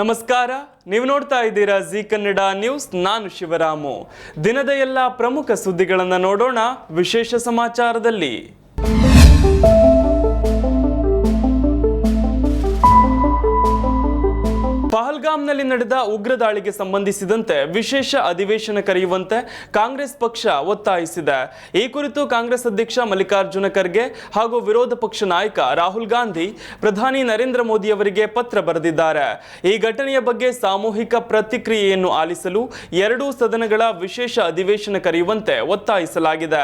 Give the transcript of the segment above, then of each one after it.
ನಮಸ್ಕಾರ, ನೀವು ನೋಡ್ತಾ ಇದ್ದೀರಾ ಜಿ ಕನ್ನಡ ನ್ಯೂಸ್. ನಾನು ಶಿವರಾಮು. ದಿನದ ಎಲ್ಲ ಪ್ರಮುಖ ಸುದ್ದಿಗಳನ್ನು ನೋಡೋಣ ವಿಶೇಷ ಸಮಾಚಾರದಲ್ಲಿ. ಪಹಲ್ಗಾಮ್ನಲ್ಲಿ ನಡೆದ ಉಗ್ರ ದಾಳಿಗೆ ಸಂಬಂಧಿಸಿದಂತೆ ವಿಶೇಷ ಅಧಿವೇಶನ ಕರೆಯುವಂತೆ ಕಾಂಗ್ರೆಸ್ ಪಕ್ಷ ಒತ್ತಾಯಿಸಿದೆ. ಈ ಕುರಿತು ಕಾಂಗ್ರೆಸ್ ಅಧ್ಯಕ್ಷ ಮಲ್ಲಿಕಾರ್ಜುನ ಖರ್ಗೆ ಹಾಗೂ ವಿರೋಧ ಪಕ್ಷ ನಾಯಕ ರಾಹುಲ್ ಗಾಂಧಿ ಪ್ರಧಾನಿ ನರೇಂದ್ರ ಮೋದಿ ಅವರಿಗೆ ಪತ್ರ ಬರೆದಿದ್ದಾರೆ. ಈ ಘಟನೆಯ ಬಗ್ಗೆ ಸಾಮೂಹಿಕ ಪ್ರತಿಕ್ರಿಯೆಯನ್ನು ಆಲಿಸಲು ಎರಡೂ ಸದನಗಳ ವಿಶೇಷ ಅಧಿವೇಶನ ಕರೆಯುವಂತೆ ಒತ್ತಾಯಿಸಲಾಗಿದೆ.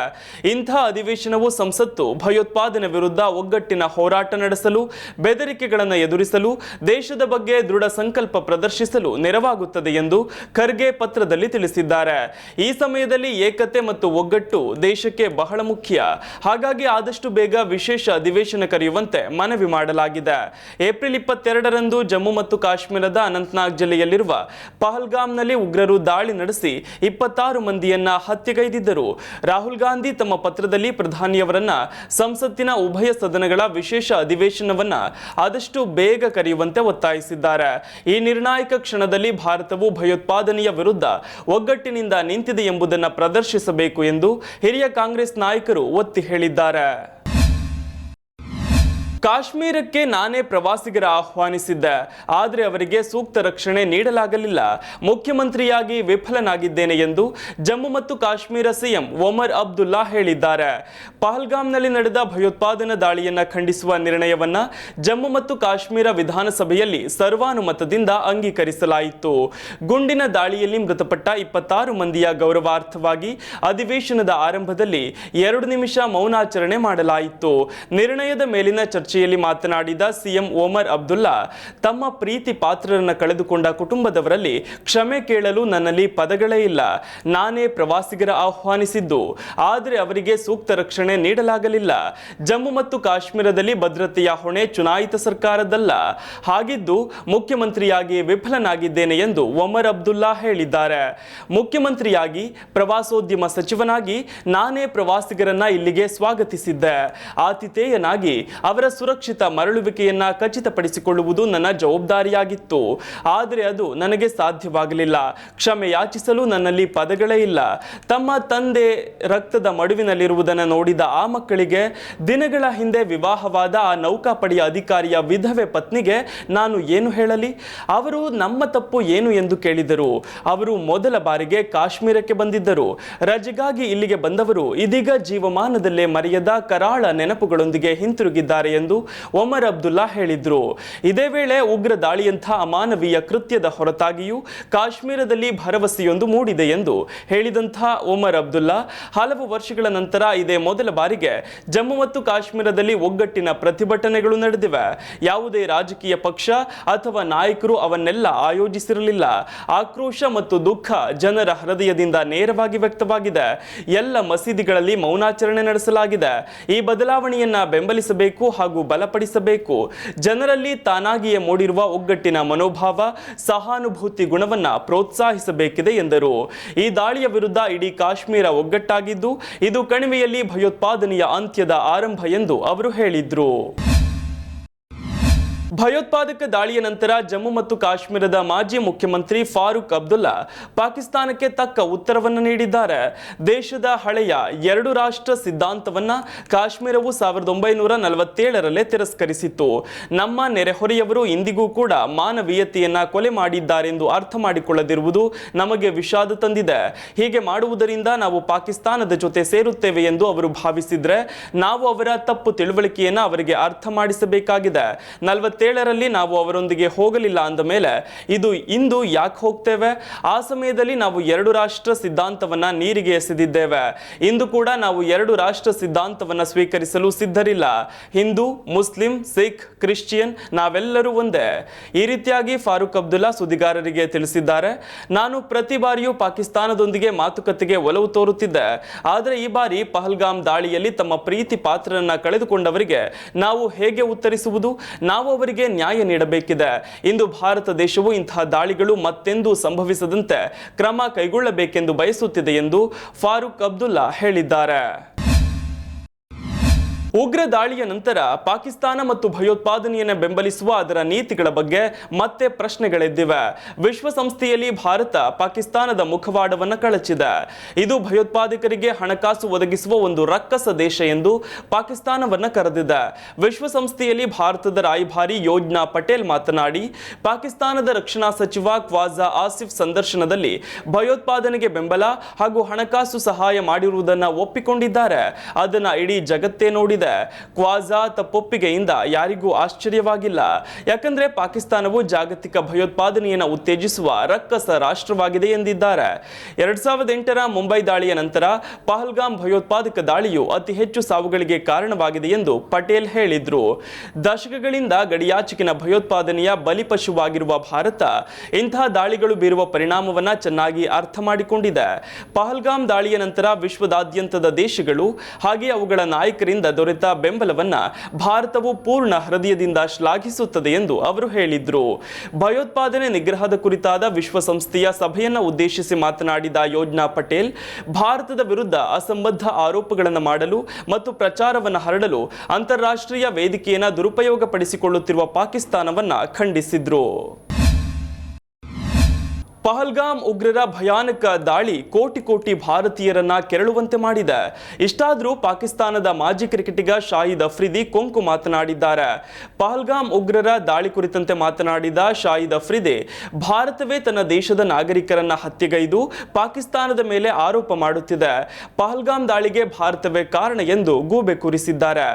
ಇಂಥ ಅಧಿವೇಶನವು ಸಂಸತ್ತು ಭಯೋತ್ಪಾದನೆ ವಿರುದ್ಧ ಒಗ್ಗಟ್ಟಿನ ಹೋರಾಟ ನಡೆಸಲು, ಬೆದರಿಕೆಗಳನ್ನು ಎದುರಿಸಲು, ದೇಶದ ಬಗ್ಗೆ ದೃಢ ಸಂಕಲ್ಪ ಪ್ರದರ್ಶಿಸಲು ನೆರವಾಗುತ್ತದೆ ಎಂದು ಖರ್ಗೆ ಪತ್ರದಲ್ಲಿ ತಿಳಿಸಿದ್ದಾರೆ. ಈ ಸಮಯದಲ್ಲಿ ಏಕತೆ ಮತ್ತು ಒಗ್ಗಟ್ಟು ದೇಶಕ್ಕೆ ಬಹಳ ಮುಖ್ಯ. ಹಾಗಾಗಿ ಆದಷ್ಟು ಬೇಗ ವಿಶೇಷ ಅಧಿವೇಶನ ಕರೆಯುವಂತೆ ಮನವಿ ಮಾಡಲಾಗಿದೆ. ಏಪ್ರಿಲ್ 22ರಂದು ಜಮ್ಮು ಮತ್ತು ಕಾಶ್ಮೀರದ ಅನಂತನಾಗ್ ಜಿಲ್ಲೆಯಲ್ಲಿರುವ ಪಹಲ್ಗಾಮ್ನಲ್ಲಿ ಉಗ್ರರು ದಾಳಿ ನಡೆಸಿ 26 ಮಂದಿಯನ್ನ ಹತ್ಯೆಗೈದಿದ್ದರು. ರಾಹುಲ್ ಗಾಂಧಿ ತಮ್ಮ ಪತ್ರದಲ್ಲಿ ಪ್ರಧಾನಿಯವರನ್ನ ಸಂಸತ್ತಿನ ಉಭಯ ಸದನಗಳ ವಿಶೇಷ ಅಧಿವೇಶನವನ್ನ ಆದಷ್ಟು ಬೇಗ ಕರೆಯುವಂತೆ ಒತ್ತಾಯಿಸಿದ್ದಾರೆ. ಈ ನಿರ್ಣಾಯಕ ಕ್ಷಣದಲ್ಲಿ ಭಾರತವು ಭಯೋತ್ಪಾದನೆಯ ವಿರುದ್ಧ ಒಗ್ಗಟ್ಟಿನಿಂದ ನಿಂತಿದೆ ಎಂಬುದನ್ನು ಪ್ರದರ್ಶಿಸಬೇಕು ಎಂದು ಹಿರಿಯ ಕಾಂಗ್ರೆಸ್ ನಾಯಕರು ಒತ್ತಿ ಹೇಳಿದ್ದಾರೆ. ಕಾಶ್ಮೀರಕ್ಕೆ ನಾನೇ ಪ್ರವಾಸಿಗರ ಆಹ್ವಾನಿಸಿದ್ದೆ, ಆದರೆ ಅವರಿಗೆ ಸೂಕ್ತ ರಕ್ಷಣೆ ನೀಡಲಾಗಲಿಲ್ಲ. ಮುಖ್ಯಮಂತ್ರಿಯಾಗಿ ವಿಫಲನಾಗಿದ್ದೇನೆ ಎಂದು ಜಮ್ಮು ಮತ್ತು ಕಾಶ್ಮೀರ ಸಿಎಂ ಒಮರ್ ಅಬ್ದುಲ್ಲಾ ಹೇಳಿದ್ದಾರೆ. ಪಹಲ್ಗಾಮ್ನಲ್ಲಿ ನಡೆದ ಭಯೋತ್ಪಾದನಾ ದಾಳಿಯನ್ನು ಖಂಡಿಸುವ ನಿರ್ಣಯವನ್ನ ಜಮ್ಮು ಮತ್ತು ಕಾಶ್ಮೀರ ವಿಧಾನಸಭೆಯಲ್ಲಿ ಸರ್ವಾನುಮತದಿಂದ ಅಂಗೀಕರಿಸಲಾಯಿತು. ಗುಂಡಿನ ದಾಳಿಯಲ್ಲಿ ಮೃತಪಟ್ಟ 26 ಮಂದಿಯ ಗೌರವಾರ್ಥವಾಗಿ ಅಧಿವೇಶನದ ಆರಂಭದಲ್ಲಿ 2 ನಿಮಿಷ ಮೌನಾಚರಣೆ ಮಾಡಲಾಯಿತು. ನಿರ್ಣಯದ ಮೇಲಿನ ಚರ್ಚೆಯಲ್ಲಿ ಮಾತನಾಡಿದ ಸಿಎಂ ಒಮರ್ ಅಬ್ದುಲ್ಲಾ, ತಮ್ಮ ಪ್ರೀತಿ ಪಾತ್ರರನ್ನು ಕಳೆದುಕೊಂಡ ಕುಟುಂಬದವರಲ್ಲಿ ಕ್ಷಮೆ ಕೇಳಲು ನನ್ನಲ್ಲಿ ಪದಗಳೇ ಇಲ್ಲ. ನಾನೇ ಪ್ರವಾಸಿಗರ ಆಹ್ವಾನಿಸಿದ್ದು, ಆದರೆ ಅವರಿಗೆ ಸೂಕ್ತ ರಕ್ಷಣೆ ನೀಡಲಾಗಲಿಲ್ಲ. ಜಮ್ಮು ಮತ್ತು ಕಾಶ್ಮೀರದಲ್ಲಿ ಭದ್ರತೆಯ ಹೊಣೆ ಚುನಾಯಿತ ಸರ್ಕಾರದಲ್ಲ. ಹಾಗಿದ್ದು ಮುಖ್ಯಮಂತ್ರಿಯಾಗಿ ವಿಫಲನಾಗಿದ್ದೇನೆ ಎಂದು ಒಮರ್ ಅಬ್ದುಲ್ಲಾ ಹೇಳಿದ್ದಾರೆ. ಮುಖ್ಯಮಂತ್ರಿಯಾಗಿ, ಪ್ರವಾಸೋದ್ಯಮ ಸಚಿವನಾಗಿ ನಾನೇ ಪ್ರವಾಸಿಗರನ್ನ ಇಲ್ಲಿಗೆ ಸ್ವಾಗತಿಸಿದ್ದೆ. ಆತಿಥೇಯನಾಗಿ ಅವರ ಸುರಕ್ಷಿತ ಮರಳುವಿಕೆಯನ್ನ ಖಚಿತಪಡಿಸಿಕೊಳ್ಳುವುದು ನನ್ನ ಜವಾಬ್ದಾರಿಯಾಗಿತ್ತು. ಆದರೆ ಅದು ನನಗೆ ಸಾಧ್ಯವಾಗಲಿಲ್ಲ. ಕ್ಷಮೆ ಯಾಚಿಸಲು ನನ್ನಲ್ಲಿ ಪದಗಳೇ ಇಲ್ಲ. ತಮ್ಮ ತಂದೆ ರಕ್ತದ ಮಡುವಿನಲ್ಲಿರುವುದನ್ನು ನೋಡಿದ ಆ ಮಕ್ಕಳಿಗೆ, ದಿನಗಳ ಹಿಂದೆ ವಿವಾಹವಾದ ಆ ನೌಕಾಪಡೆಯ ಅಧಿಕಾರಿಯ ವಿಧವೆ ಪತ್ನಿಗೆ ನಾನು ಏನು ಹೇಳಲಿ? ಅವರು ನಮ್ಮ ತಪ್ಪು ಏನು ಎಂದು ಕೇಳಿದರು. ಅವರು ಮೊದಲ ಬಾರಿಗೆ ಕಾಶ್ಮೀರಕ್ಕೆ ಬಂದಿದ್ದರು. ರಜೆಗಾಗಿ ಇಲ್ಲಿಗೆ ಬಂದವರು ಇದೀಗ ಜೀವಮಾನದಲ್ಲೇ ಮರೆಯದ ಕರಾಳ ನೆನಪುಗಳೊಂದಿಗೆ ಹಿಂತಿರುಗಿದ್ದಾರೆ ಎಂದು ಒಮರ್ ಅಬ್ದುಲ್ಲಾ ಹೇಳಿದ್ರು. ಇದೇ ವೇಳೆ ಉಗ್ರ ದಾಳಿಯಂಥ ಅಮಾನವೀಯ ಕೃತ್ಯದ ಹೊರತಾಗಿಯೂ ಕಾಶ್ಮೀರದಲ್ಲಿ ಭರವಸೆಯೊಂದು ಮೂಡಿದೆ ಎಂದು ಹೇಳಿದಂಥ ಒಮರ್ ಅಬ್ದುಲ್ಲಾ, ಹಲವು ವರ್ಷಗಳ ನಂತರ ಇದೇ ಮೊದಲ ಬಾರಿಗೆ ಜಮ್ಮು ಮತ್ತು ಕಾಶ್ಮೀರದಲ್ಲಿ ಒಗ್ಗಟ್ಟಿನ ಪ್ರತಿಭಟನೆಗಳು ನಡೆದಿವೆ. ಯಾವುದೇ ರಾಜಕೀಯ ಪಕ್ಷ ಅಥವಾ ನಾಯಕರು ಅವನ್ನೆಲ್ಲ ಆಯೋಜಿಸಿರಲಿಲ್ಲ. ಆಕ್ರೋಶ ಮತ್ತು ದುಃಖ ಜನರ ಹೃದಯದಿಂದ ನೇರವಾಗಿ ವ್ಯಕ್ತವಾಗಿದೆ. ಎಲ್ಲ ಮಸೀದಿಗಳಲ್ಲಿ ಮೌನಾಚರಣೆ ನಡೆಸಲಾಗಿದೆ. ಈ ಬದಲಾವಣೆಯನ್ನ ಬೆಂಬಲಿಸಬೇಕು ಹಾಗೂ ಬಲಪಡಿಸಬೇಕು. ಜನರಲ್ಲಿ ತಾನಾಗಿಯೇ ಮೂಡಿರುವ ಒಗ್ಗಟ್ಟಿನ ಮನೋಭಾವ, ಸಹಾನುಭೂತಿ ಗುಣವನ್ನ ಪ್ರೋತ್ಸಾಹಿಸಬೇಕಿದೆ ಎಂದರು. ಈ ದಾಳಿಯ ವಿರುದ್ಧ ಇಡೀ ಕಾಶ್ಮೀರ ಒಗ್ಗಟ್ಟಾಗಿದ್ದು, ಇದು ಕಣಿವೆಯಲ್ಲಿ ಭಯೋತ್ಪಾದನೆಯ ಅಂತ್ಯದ ಆರಂಭ ಎಂದು ಅವರು ಹೇಳಿದ್ರು. ಭಯೋತ್ಪಾದಕ ದಾಳಿಯ ನಂತರ ಜಮ್ಮು ಮತ್ತು ಕಾಶ್ಮೀರದ ಮಾಜಿ ಮುಖ್ಯಮಂತ್ರಿ ಫಾರೂಕ್ ಅಬ್ದುಲ್ಲಾ ಪಾಕಿಸ್ತಾನಕ್ಕೆ ತಕ್ಕ ಉತ್ತರವನ್ನು ನೀಡಿದ್ದಾರೆ. ದೇಶದ ಹಳೆಯ 2 ರಾಷ್ಟ್ರ ಸಿದ್ಧಾಂತವನ್ನ ಕಾಶ್ಮೀರವು 1947ರಲ್ಲೇ ತಿರಸ್ಕರಿಸಿತ್ತು. ನಮ್ಮ ನೆರೆಹೊರೆಯವರು ಇಂದಿಗೂ ಕೂಡ ಮಾನವೀಯತೆಯನ್ನ ಕೊಲೆ ಮಾಡಿದ್ದಾರೆಂದು ಅರ್ಥ ಮಾಡಿಕೊಳ್ಳದಿರುವುದು ನಮಗೆ ವಿಷಾದ ತಂದಿದೆ. ಹೀಗೆ ಮಾಡುವುದರಿಂದ ನಾವು ಪಾಕಿಸ್ತಾನದ ಜೊತೆ ಸೇರುತ್ತೇವೆ ಎಂದು ಅವರು ಭಾವಿಸಿದ್ರೆ ನಾವು ಅವರ ತಪ್ಪು ತಿಳುವಳಿಕೆಯನ್ನ ಅವರಿಗೆ ಅರ್ಥ ಮಾಡಿಸಬೇಕಾಗಿದೆ. 47ರಲ್ಲಿ ನಾವು ಅವರೊಂದಿಗೆ ಹೋಗಲಿಲ್ಲ ಅಂದ ಮೇಲೆ ಇಂದು ಯಾಕೆ ಹೋಗ್ತೇವೆ? ಆ ಸಮಯದಲ್ಲಿ ನಾವು 2 ರಾಷ್ಟ್ರ ಸಿದ್ಧಾಂತವನ್ನ ನೀರಿಗೆ ಎಸೆದಿದ್ದೇವೆ. ಇಂದು ಕೂಡ ನಾವು 2 ರಾಷ್ಟ್ರ ಸಿದ್ಧಾಂತವನ್ನ ಸ್ವೀಕರಿಸಲು ಸಿದ್ಧರಿಲ್ಲ. ಹಿಂದೂ, ಮುಸ್ಲಿಂ, ಸಿಖ್, ಕ್ರಿಶ್ಚಿಯನ್ ನಾವೆಲ್ಲರೂ ಒಂದೇ. ಈ ರೀತಿಯಾಗಿ ಫಾರೂಕ್ ಅಬ್ದುಲ್ಲಾ ಸುದ್ದಿಗಾರರಿಗೆ ತಿಳಿಸಿದ್ದಾರೆ. ನಾನು ಪ್ರತಿ ಬಾರಿಯೂ ಪಾಕಿಸ್ತಾನದೊಂದಿಗೆ ಮಾತುಕತೆಗೆ ಒಲವು ತೋರುತ್ತಿದ್ದೆ. ಆದರೆ ಈ ಬಾರಿ ಪಹಲ್ಗಾಮ್ ದಾಳಿಯಲ್ಲಿ ತಮ್ಮ ಪ್ರೀತಿ ಪಾತ್ರರನ್ನ ಕಳೆದುಕೊಂಡವರಿಗೆ ನಾವು ಹೇಗೆ ಉತ್ತರಿಸುವುದು? ನಾವು ಅವರಿಗೆ ನ್ಯಾಯ ನೀಡಬೇಕಿದೆ. ಇಂದು ಭಾರತ ದೇಶವು ಇಂತಹ ದಾಳಿಗಳು ಮತ್ತೆಂದೂ ಸಂಭವಿಸದಂತೆ ಕ್ರಮ ಕೈಗೊಳ್ಳಬೇಕೆಂದು ಬಯಸುತ್ತಿದೆ ಎಂದು ಫಾರೂಕ್ ಅಬ್ದುಲ್ಲಾ ಹೇಳಿದ್ದಾರೆ. ಉಗ್ರ ದಾಳಿಯ ನಂತರ ಪಾಕಿಸ್ತಾನ ಮತ್ತು ಭಯೋತ್ಪಾದನೆಯನ್ನು ಬೆಂಬಲಿಸುವ ಅದರ ನೀತಿಗಳ ಬಗ್ಗೆ ಮತ್ತೆ ಪ್ರಶ್ನೆಗಳೆದ್ದಿವೆ. ವಿಶ್ವಸಂಸ್ಥೆಯಲ್ಲಿ ಭಾರತ ಪಾಕಿಸ್ತಾನದ ಮುಖವಾಡವನ್ನು ಕಳಚಿದೆ. ಇದು ಭಯೋತ್ಪಾದಕರಿಗೆ ಹಣಕಾಸು ಒದಗಿಸುವ ಒಂದು ರಕ್ಕಸ ದೇಶ ಎಂದು ಪಾಕಿಸ್ತಾನವನ್ನು ಕರೆದಿದೆ. ವಿಶ್ವಸಂಸ್ಥೆಯಲ್ಲಿ ಭಾರತದ ರಾಯಭಾರಿ ಯೋಜ್ನಾ ಪಟೇಲ್ ಮಾತನಾಡಿ, ಪಾಕಿಸ್ತಾನದ ರಕ್ಷಣಾ ಸಚಿವ ಖ್ವಾಜಾ ಆಸಿಫ್ ಸಂದರ್ಶನದಲ್ಲಿ ಭಯೋತ್ಪಾದನೆಗೆ ಬೆಂಬಲ ಹಾಗೂ ಹಣಕಾಸು ಸಹಾಯ ಮಾಡಿರುವುದನ್ನು ಒಪ್ಪಿಕೊಂಡಿದ್ದಾರೆ. ಅದನ್ನು ಇಡೀ ಜಗತ್ತೇ ನೋಡಿದೆ. ಖ್ವಾಜಾ ತಪ್ಪೊಪ್ಪಿಗೆಯಿಂದ ಯಾರಿಗೂ ಆಶ್ಚರ್ಯವಾಗಿಲ್ಲ. ಯಾಕಂದ್ರೆ ಪಾಕಿಸ್ತಾನವು ಜಾಗತಿಕ ಭಯೋತ್ಪಾದನೆಯನ್ನು ಉತ್ತೇಜಿಸುವ ರಕ್ಕಸ ರಾಷ್ಟ್ರವಾಗಿದೆ ಎಂದಿದ್ದಾರೆ. 2008ರ ಮುಂಬೈ ದಾಳಿಯ ನಂತರ ಪಹಲ್ಗಾಮ್ ಭಯೋತ್ಪಾದಕ ದಾಳಿಯು ಅತಿ ಹೆಚ್ಚು ಸಾವುಗಳಿಗೆ ಕಾರಣವಾಗಿದೆ ಎಂದು ಪಟೇಲ್ ಹೇಳಿದ್ರು. ದಶಕಗಳಿಂದ ಗಡಿಯಾಚೆಗಿನ ಭಯೋತ್ಪಾದನೆಯ ಬಲಿಪಶುವಾಗಿರುವ ಭಾರತ ಇಂತಹ ದಾಳಿಗಳು ಬೀರುವ ಪರಿಣಾಮವನ್ನು ಚೆನ್ನಾಗಿ ಅರ್ಥ ಮಾಡಿಕೊಂಡಿದೆ. ಪಹಲ್ಗಾಮ್ ದಾಳಿಯ ನಂತರ ವಿಶ್ವದಾದ್ಯಂತದ ದೇಶಗಳು ಹಾಗೆ ಅವುಗಳ ನಾಯಕರಿಂದ ದೊರೆತ ಬೆಂಬಲವನ್ನ ಭಾರತವು ಪೂರ್ಣ ಹೃದಯದಿಂದ ಶ್ಲಾಘಿಸುತ್ತದೆ ಎಂದು ಅವರು ಹೇಳಿದ್ರು. ಭಯೋತ್ಪಾದನೆ ನಿಗ್ರಹದ ಕುರಿತಾದ ವಿಶ್ವಸಂಸ್ಥೆಯ ಸಭೆಯನ್ನು ಉದ್ದೇಶಿಸಿ ಮಾತನಾಡಿದ ಯೋಜ್ನಾ ಪಟೇಲ್, ಭಾರತದ ವಿರುದ್ಧ ಅಸಂಬದ್ಧ ಆರೋಪಗಳನ್ನು ಮಾಡಲು ಮತ್ತು ಪ್ರಚಾರವನ್ನು ಹರಡಲು ಅಂತಾರಾಷ್ಟ್ರೀಯ ವೇದಿಕೆಯನ್ನು ದುರುಪಯೋಗಪಡಿಸಿಕೊಳ್ಳುತ್ತಿರುವ ಪಾಕಿಸ್ತಾನವನ್ನ ಖಂಡಿಸಿದ್ರು. ಪಹಲ್ಗಾಮ್ ಉಗ್ರರ ಭಯಾನಕ ದಾಳಿ ಕೋಟಿ ಕೋಟಿ ಭಾರತೀಯರನ್ನ ಕೆರಳುವಂತೆ ಮಾಡಿದೆ. ಇಷ್ಟಾದರೂ ಪಾಕಿಸ್ತಾನದ ಮಾಜಿ ಕ್ರಿಕೆಟಿಗ ಶಾಹಿದ್ ಅಫ್ರಿದಿ ಕೊಂಕು ಮಾತನಾಡಿದ್ದಾರೆ. ಪಹಲ್ಗಾಮ್ ಉಗ್ರರ ದಾಳಿ ಕುರಿತಂತೆ ಮಾತನಾಡಿದ ಶಾಹಿದ್ ಅಫ್ರಿದಿ, ಭಾರತವೇ ತನ್ನ ದೇಶದ ನಾಗರಿಕರನ್ನ ಹತ್ಯೆಗೈದು ಪಾಕಿಸ್ತಾನದ ಮೇಲೆ ಆರೋಪ ಮಾಡುತ್ತಿದೆ. ಪಹಲ್ಗಾಮ್ ದಾಳಿಗೆ ಭಾರತವೇ ಕಾರಣ ಎಂದು ಗೂಬೆ ಕೂರಿಸಿದ್ದಾರೆ.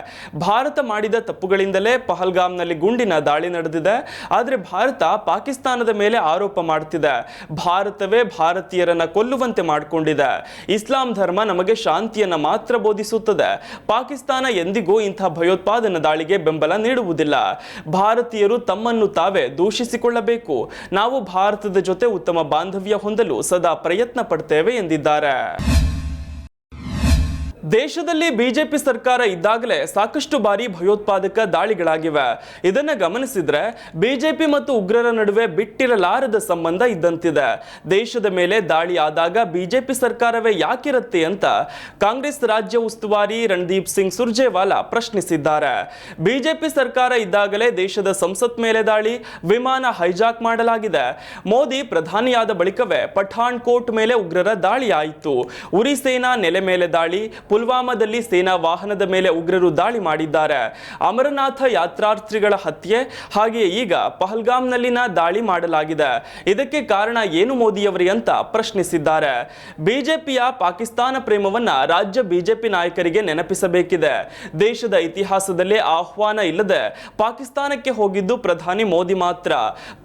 ಭಾರತ ಮಾಡಿದ ತಪ್ಪುಗಳಿಂದಲೇ ಪಹಲ್ಗಾಮ್ನಲ್ಲಿ ಗುಂಡಿನ ದಾಳಿ ನಡೆದಿದೆ. ಆದರೆ ಭಾರತ ಪಾಕಿಸ್ತಾನದ ಮೇಲೆ ಆರೋಪ ಮಾಡುತ್ತಿದೆ. ಭಾರತವೇ ಭಾರತೀಯರನ್ನ ಕೊಲ್ಲುವಂತೆ ಮಾಡಿಕೊಂಡಿದೆ. ಇಸ್ಲಾಂ ಧರ್ಮ ನಮಗೆ ಶಾಂತಿಯನ್ನ ಮಾತ್ರ ಬೋಧಿಸುತ್ತದೆ. ಪಾಕಿಸ್ತಾನ ಎಂದಿಗೂ ಇಂಥ ಭಯೋತ್ಪಾದನಾ ದಾಳಿಗೆ ಬೆಂಬಲ ನೀಡುವುದಿಲ್ಲ. ಭಾರತೀಯರು ತಮ್ಮನ್ನು ತಾವೇ ದೂಷಿಸಿಕೊಳ್ಳಬೇಕು. ನಾವು ಭಾರತದ ಜೊತೆ ಉತ್ತಮ ಬಾಂಧವ್ಯ ಹೊಂದಲು ಸದಾ ಪ್ರಯತ್ನ ಪಡ್ತೇವೆ ಎಂದಿದ್ದಾರೆ. ದೇಶದಲ್ಲಿ ಬಿಜೆಪಿ ಸರ್ಕಾರ ಇದ್ದಾಗಲೇ ಸಾಕಷ್ಟು ಬಾರಿ ಭಯೋತ್ಪಾದಕ ದಾಳಿಗಳಾಗಿವೆ. ಇದನ್ನು ಗಮನಿಸಿದ್ರೆ ಬಿಜೆಪಿ ಮತ್ತು ಉಗ್ರರ ನಡುವೆ ಬಿಟ್ಟಿರಲಾರದ ಸಂಬಂಧ ಇದ್ದಂತಿದೆ. ದೇಶದ ಮೇಲೆ ದಾಳಿ ಆದಾಗ ಬಿಜೆಪಿ ಸರ್ಕಾರವೇ ಯಾಕಿರುತ್ತೆ ಅಂತ ಕಾಂಗ್ರೆಸ್ ರಾಜ್ಯ ಉಸ್ತುವಾರಿ ರಣದೀಪ್ ಸಿಂಗ್ ಸುರ್ಜೇವಾಲಾ ಪ್ರಶ್ನಿಸಿದ್ದಾರೆ. ಬಿಜೆಪಿ ಸರ್ಕಾರ ಇದ್ದಾಗಲೇ ದೇಶದ ಸಂಸತ್ ಮೇಲೆ ದಾಳಿ, ವಿಮಾನ ಹೈಜಾಕ್ ಮಾಡಲಾಗಿದೆ. ಮೋದಿ ಪ್ರಧಾನಿಯಾದ ಬಳಿಕವೇ ಪಠಾಣ್ ಕೋಟ್ ಮೇಲೆ ಉಗ್ರರ ದಾಳಿ ಆಯಿತು. ಉರಿ ಸೇನಾ ನೆಲೆ ಮೇಲೆ ದಾಳಿ, ಪುಲ್ವಾಮಾದಲ್ಲಿ ಸೇನಾ ವಾಹನದ ಮೇಲೆ ಉಗ್ರರು ದಾಳಿ ಮಾಡಿದ್ದಾರೆ. ಅಮರನಾಥ ಯಾತ್ರಾರ್ಥಿಗಳ ಹತ್ಯೆ, ಹಾಗೆಯೇ ಈಗ ಪಹಲ್ಗಾಮ್ನಲ್ಲಿನ ದಾಳಿ ಮಾಡಲಾಗಿದೆ. ಇದಕ್ಕೆ ಕಾರಣ ಏನು ಮೋದಿಯವರೇ ಅಂತ ಪ್ರಶ್ನಿಸಿದ್ದಾರೆ. ಬಿಜೆಪಿಯ ಪಾಕಿಸ್ತಾನ ಪ್ರೇಮವನ್ನ ರಾಜ್ಯ ಬಿಜೆಪಿ ನಾಯಕರಿಗೆ ನೆನಪಿಸಬೇಕಿದೆ. ದೇಶದ ಇತಿಹಾಸದಲ್ಲೇ ಆಹ್ವಾನ ಇಲ್ಲದೆ ಪಾಕಿಸ್ತಾನಕ್ಕೆ ಹೋಗಿದ್ದು ಪ್ರಧಾನಿ ಮೋದಿ ಮಾತ್ರ.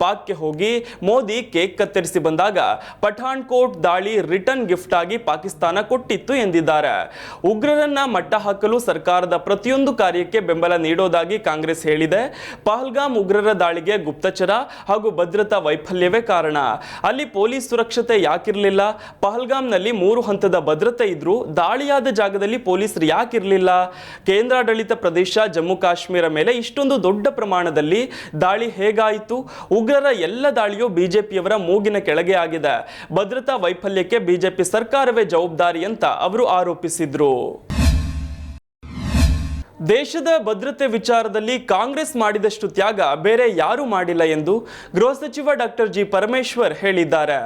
ಪಾಕ್ಗೆ ಹೋಗಿ ಮೋದಿ ಕೇಕ್ ಕತ್ತರಿಸಿ ಬಂದಾಗ ಪಠಾಣ್ ಕೋಟ್ ದಾಳಿ ರಿಟರ್ನ್ ಗಿಫ್ಟ್ ಆಗಿ ಪಾಕಿಸ್ತಾನ ಕೊಟ್ಟಿತ್ತು ಎಂದಿದ್ದಾರೆ. ಉಗ್ರರನ್ನ ಮಟ್ಟ ಹಾಕಲು ಸರ್ಕಾರದ ಪ್ರತಿಯೊಂದು ಕಾರ್ಯಕ್ಕೆ ಬೆಂಬಲ ನೀಡೋದಾಗಿ ಕಾಂಗ್ರೆಸ್ ಹೇಳಿದೆ. ಪಹಲ್ಗಾಮ್ ಉಗ್ರರ ದಾಳಿಗೆ ಗುಪ್ತಚರ ಹಾಗೂ ಭದ್ರತಾ ವೈಫಲ್ಯವೇ ಕಾರಣ. ಅಲ್ಲಿ ಪೊಲೀಸ್ ಸುರಕ್ಷತೆ ಯಾಕಿರಲಿಲ್ಲ? ಪಹಲ್ಗಾಮ್ನಲ್ಲಿ 3 ಹಂತದ ಭದ್ರತೆ ಇದ್ರೂ ದಾಳಿಯಾದ ಜಾಗದಲ್ಲಿ ಪೊಲೀಸರು ಯಾಕಿರಲಿಲ್ಲ? ಕೇಂದ್ರಾಡಳಿತ ಪ್ರದೇಶ ಜಮ್ಮು ಕಾಶ್ಮೀರ ಮೇಲೆ ಇಷ್ಟೊಂದು ದೊಡ್ಡ ಪ್ರಮಾಣದಲ್ಲಿ ದಾಳಿ ಹೇಗಾಯಿತು? ಉಗ್ರರ ಎಲ್ಲ ದಾಳಿಯೂ ಬಿಜೆಪಿಯವರ ಮೂಗಿನ ಕೆಳಗೆ ಆಗಿದೆ. ಭದ್ರತಾ ವೈಫಲ್ಯಕ್ಕೆ ಬಿಜೆಪಿ ಸರ್ಕಾರವೇ ಜವಾಬ್ದಾರಿ ಅಂತ ಅವರು ಆರೋಪಿಸಿದ್ರು. ದೇಶದ ಭದ್ರತೆ ವಿಚಾರದಲ್ಲಿ ಕಾಂಗ್ರೆಸ್ ಮಾಡಿದಷ್ಟು ತ್ಯಾಗ ಬೇರೆ ಯಾರೂ ಮಾಡಿಲ್ಲ ಎಂದು ಗೃಹ ಸಚಿವ ಡಾಕ್ಟರ್ ಜಿ ಪರಮೇಶ್ವರ್ ಹೇಳಿದ್ದಾರೆ.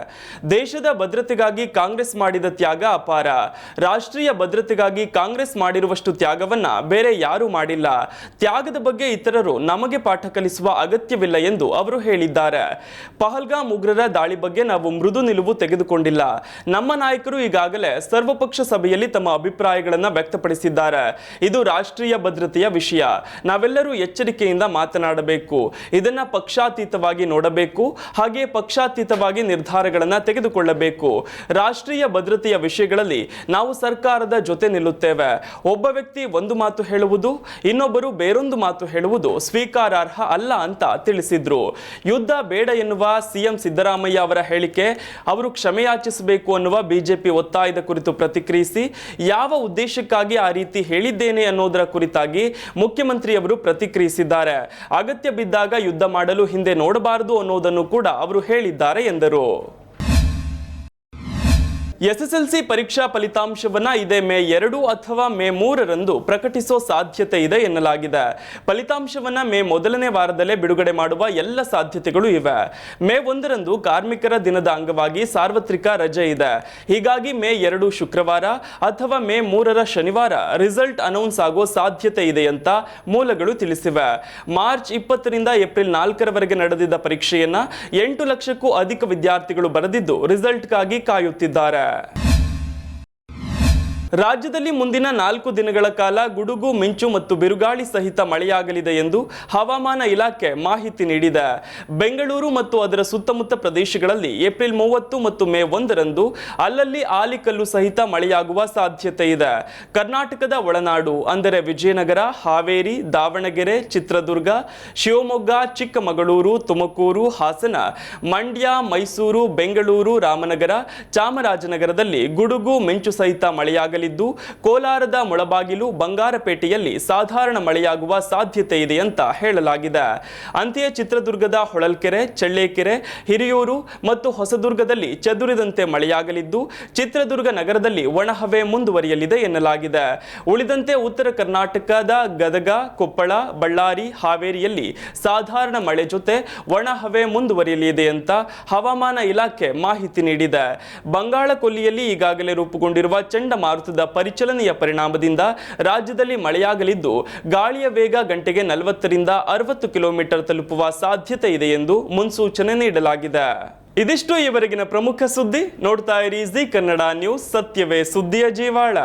ದೇಶದ ಭದ್ರತೆಗಾಗಿ ಕಾಂಗ್ರೆಸ್ ಮಾಡಿದ ತ್ಯಾಗ ಅಪಾರ. ರಾಷ್ಟ್ರೀಯ ಭದ್ರತೆಗಾಗಿ ಕಾಂಗ್ರೆಸ್ ಮಾಡಿರುವಷ್ಟು ತ್ಯಾಗವನ್ನ ಬೇರೆ ಯಾರೂ ಮಾಡಿಲ್ಲ. ತ್ಯಾಗದ ಬಗ್ಗೆ ಇತರರು ನಮಗೆ ಪಾಠ ಕಲಿಸುವ ಅಗತ್ಯವಿಲ್ಲ ಎಂದು ಅವರು ಹೇಳಿದ್ದಾರೆ. ಪಹಲ್ಗಾಮ್ ಉಗ್ರರ ದಾಳಿ ಬಗ್ಗೆ ನಾವು ಮೃದು ನಿಲುವು ತೆಗೆದುಕೊಂಡಿಲ್ಲ. ನಮ್ಮ ನಾಯಕರು ಈಗಾಗಲೇ ಸರ್ವಪಕ್ಷ ಸಭೆಯಲ್ಲಿ ತಮ್ಮ ಅಭಿಪ್ರಾಯಗಳನ್ನು ವ್ಯಕ್ತಪಡಿಸಿದ್ದಾರೆ. ಇದು ರಾಷ್ಟ್ರೀಯ ಭದ್ರತೆಯ ವಿಷಯ. ನಾವೆಲ್ಲರೂ ಎಚ್ಚರಿಕೆಯಿಂದ ಮಾತನಾಡಬೇಕು. ಇದನ್ನ ಪಕ್ಷಾತೀತವಾಗಿ ನೋಡಬೇಕು. ಹಾಗೆ ಪಕ್ಷಾತೀತವಾಗಿ ನಿರ್ಧಾರಗಳನ್ನು ತೆಗೆದುಕೊಳ್ಳಬೇಕು. ರಾಷ್ಟ್ರೀಯ ಭದ್ರತೆಯ ವಿಷಯಗಳಲ್ಲಿ ನಾವು ಸರ್ಕಾರದ ಜೊತೆ ನಿಲ್ಲುತ್ತೇವೆ. ಒಬ್ಬ ವ್ಯಕ್ತಿ ಒಂದು ಮಾತು ಹೇಳುವುದು, ಇನ್ನೊಬ್ಬರು ಬೇರೊಂದು ಮಾತು ಹೇಳುವುದು ಸ್ವೀಕಾರಾರ್ಹ ಅಲ್ಲ ಅಂತ ತಿಳಿಸಿದ್ರು. ಯುದ್ಧ ಬೇಡ ಎನ್ನುವ ಸಿಎಂ ಸಿದ್ದರಾಮಯ್ಯ ಅವರ ಹೇಳಿಕೆ, ಅವರು ಕ್ಷಮೆಯಾಚಿಸಬೇಕು ಅನ್ನುವ ಬಿಜೆಪಿ ಒತ್ತಾಯದ ಕುರಿತು ಪ್ರತಿಕ್ರಿಯಿಸಿ, ಯಾವ ಉದ್ದೇಶಕ್ಕಾಗಿ ಆ ರೀತಿ ಹೇಳಿದ್ದೇನೆ ಅನ್ನೋದರ ಕುರಿತಾಗಿ ಮುಖ್ಯಮಂತ್ರಿಯವರು ಪ್ರತಿಕ್ರಿಯಿಸಿದ್ದಾರೆ. ಅಗತ್ಯ ಬಿದ್ದಾಗ ಯುದ್ಧ ಮಾಡಲು ಹಿಂದೆ ನೋಡಬಾರದು ಅನ್ನೋದನ್ನು ಕೂಡ ಅವರು ಹೇಳಿದ್ದಾರೆ ಎಂದರು. ಎಸ್ಎಸ್ಎಲ್ಸಿ ಪರೀಕ್ಷಾ ಫಲಿತಾಂಶವನ್ನ ಇದೇ ಮೇ 2 ಅಥವಾ ಮೇ 3ರಂದು ಪ್ರಕಟಿಸೋ ಸಾಧ್ಯತೆ ಇದೆ ಎನ್ನಲಾಗಿದೆ. ಫಲಿತಾಂಶವನ್ನ ಮೇ ಮೊದಲನೇ ವಾರದಲ್ಲೇ ಬಿಡುಗಡೆ ಮಾಡುವ ಎಲ್ಲ ಸಾಧ್ಯತೆಗಳು ಇವೆ. ಮೇ 1ರಂದು ಕಾರ್ಮಿಕರ ದಿನದ ಅಂಗವಾಗಿ ಸಾರ್ವತ್ರಿಕ ರಜೆ ಇದೆ. ಹೀಗಾಗಿ ಮೇ 2 ಶುಕ್ರವಾರ ಅಥವಾ ಮೇ 3ರ ಶನಿವಾರ ರಿಸಲ್ಟ್ ಅನೌನ್ಸ್ ಆಗೋ ಸಾಧ್ಯತೆ ಇದೆ ಅಂತ ಮೂಲಗಳು ತಿಳಿಸಿವೆ. ಮಾರ್ಚ್ 20ರಿಂದ ಏಪ್ರಿಲ್ 4ರವರೆಗೆ ನಡೆದಿದ್ದ ಪರೀಕ್ಷೆಯನ್ನ 8 ಲಕ್ಷಕ್ಕೂ ಅಧಿಕ ವಿದ್ಯಾರ್ಥಿಗಳು ಬರೆದಿದ್ದು ರಿಸಲ್ಟ್ಗಾಗಿ ಕಾಯುತ್ತಿದ್ದಾರೆ. ರಾಜ್ಯದಲ್ಲಿ ಮುಂದಿನ 4 ದಿನಗಳ ಕಾಲ ಗುಡುಗು ಮಿಂಚು ಮತ್ತು ಬಿರುಗಾಳಿ ಸಹಿತ ಮಳೆಯಾಗಲಿದೆ ಎಂದು ಹವಾಮಾನ ಇಲಾಖೆ ಮಾಹಿತಿ ನೀಡಿದೆ. ಬೆಂಗಳೂರು ಮತ್ತು ಅದರ ಸುತ್ತಮುತ್ತ ಪ್ರದೇಶಗಳಲ್ಲಿ ಏಪ್ರಿಲ್ 30 ಮತ್ತು ಮೇ 1ರಂದು ಅಲ್ಲಲ್ಲಿ ಆಲಿಕಲ್ಲು ಸಹಿತ ಮಳೆಯಾಗುವ ಸಾಧ್ಯತೆ ಇದೆ. ಕರ್ನಾಟಕದ ಒಳನಾಡು ಅಂದರೆ ವಿಜಯನಗರ, ಹಾವೇರಿ, ದಾವಣಗೆರೆ, ಚಿತ್ರದುರ್ಗ, ಶಿವಮೊಗ್ಗ, ಚಿಕ್ಕಮಗಳೂರು, ತುಮಕೂರು, ಹಾಸನ, ಮಂಡ್ಯ, ಮೈಸೂರು, ಬೆಂಗಳೂರು, ರಾಮನಗರ, ಚಾಮರಾಜನಗರದಲ್ಲಿ ಗುಡುಗು ಮಿಂಚು ಸಹಿತ ಮಳೆಯಾಗಲಿದೆ. ಕೋಲಾರದ ಮುಳಬಾಗಿಲು, ಬಂಗಾರಪೇಟೆಯಲ್ಲಿ ಸಾಧಾರಣ ಮಳೆಯಾಗುವ ಸಾಧ್ಯತೆ ಇದೆ ಅಂತ ಹೇಳಲಾಗಿದೆ. ಅಂತೆಯೇ ಚಿತ್ರದುರ್ಗದ ಹೊಳಲ್ಕೆರೆ, ಚಳ್ಳಕೆರೆ, ಹಿರಿಯೂರು ಮತ್ತು ಹೊಸದುರ್ಗದಲ್ಲಿ ಚದುರಿದಂತೆ ಮಳೆಯಾಗಲಿದ್ದು, ಚಿತ್ರದುರ್ಗ ನಗರದಲ್ಲಿ ಒಣಹವೆ ಮುಂದುವರಿಯಲಿದೆ ಎನ್ನಲಾಗಿದೆ. ಉಳಿದಂತೆ ಉತ್ತರ ಕರ್ನಾಟಕದ ಗದಗ, ಕೊಪ್ಪಳ, ಬಳ್ಳಾರಿ, ಹಾವೇರಿಯಲ್ಲಿ ಸಾಧಾರಣ ಮಳೆ ಜೊತೆ ಒಣಹವೆ ಮುಂದುವರಿಯಲಿದೆ ಅಂತ ಹವಾಮಾನ ಇಲಾಖೆ ಮಾಹಿತಿ ನೀಡಿದೆ. ಬಂಗಾಳ ಕೊಲ್ಲಿಯಲ್ಲಿ ಈಗಾಗಲೇ ರೂಪುಗೊಂಡಿರುವ ಚಂಡಮಾರುತದ ಪರಿಚಲನೆಯ ಪರಿಣಾಮದಿಂದ ರಾಜ್ಯದಲ್ಲಿ ಮಳೆಯಾಗಲಿದ್ದು, ಗಾಳಿಯ ವೇಗ ಗಂಟೆಗೆ 40ರಿಂದ 60 ಕಿಲೋಮೀಟರ್ ತಲುಪುವ ಸಾಧ್ಯತೆ ಇದೆ ಎಂದು ಮುನ್ಸೂಚನೆ ನೀಡಲಾಗಿದೆ. ಇದಿಷ್ಟು ಈವರೆಗಿನ ಪ್ರಮುಖ ಸುದ್ದಿ. ನೋಡ್ತಾ ಇರಿ ಜಿ ಕನ್ನಡ ನ್ಯೂಸ್, ಸತ್ಯವೇ ಸುದ್ದಿಯ ಜೀವಾಳ.